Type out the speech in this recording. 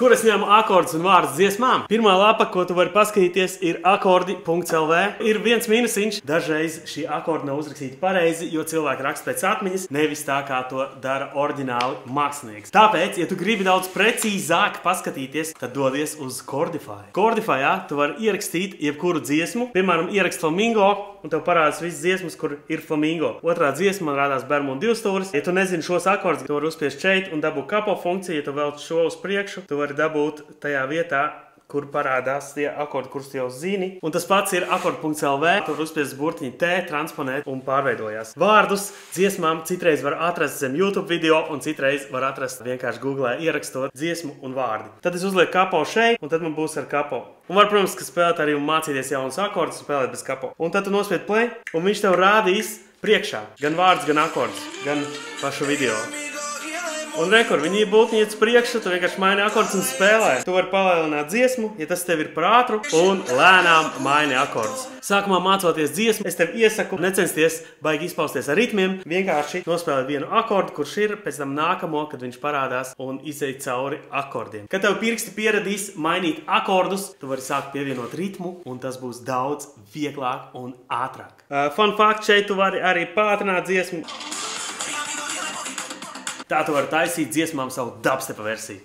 Kur es ņemu akordus un vārdus dziesmām? Pirmā lapa, ko tu vari paskatīties, ir akordi.lv. Ir viens mīnusiņš. Dažreiz šī akordi nav uzrakstīti pareizi, jo cilvēki raksta pēc atmiņas, nevis tā, kā to dara oriģināli mākslinieks. Tāpēc, ja tu gribi daudz precīzāk paskatīties, tad dodies uz Chordify. Chordifyā tu vari ierakstīt jebkuru dziesmu, piemēram, ierakst flamingo, un tev parādās visas dziesmas, kur ir flamingo. Otrā dziesma man rādās Bermuda divstūris. Ja tu nezini šos akordus, tu vari uzspiest šeit un dabūt kapo funkciju. Ja tu velc šo uz priekšu, tu vari dabūt tajā vietā, kur parādās tie akordi, kurus tu jau zini. Un tas pats ir akordi.lv. Tur uzspiest burtiņu T, transponēt un pārveidojās. Vārdus dziesmām citreiz var atrast zem YouTube video un citreiz var atrast vienkārši Googlē ierakstot dziesmu un vārdi. Tad es uzlieku kapo šeit un tad man būs ar kapo. Un var, protams, ka spēlēt arī un mācīties jaunus akordus un spēlēt bez kapo. Un tad tu nospied play un viņš tev rādīs priekšā gan vārdus, gan akordus, gan pašu video. Un rekur, viņi būtni iet uz priekšu, tu vienkārši maini akordus un spēlē. Tu vari palielināt dziesmu, ja tas tev ir par ātru, un lēnām maini akordus. Sākumā mācoties dziesmu, es tev iesaku necensties baigi izpausties ar ritmiem, vienkārši nospēlēt vienu akordu, kurš ir, pēc tam nākamo, kad viņš parādās un izeit cauri akordiem. Kad tev pirksti pieradīs mainīt akordus, tu vari sākt pievienot ritmu, un tas būs daudz vieglāk un ātrāk. Fun fact, šeit tu vari arī pātrināt dziesmu. Tā tu vari taisīt dziesmām savu dubstepa versiju.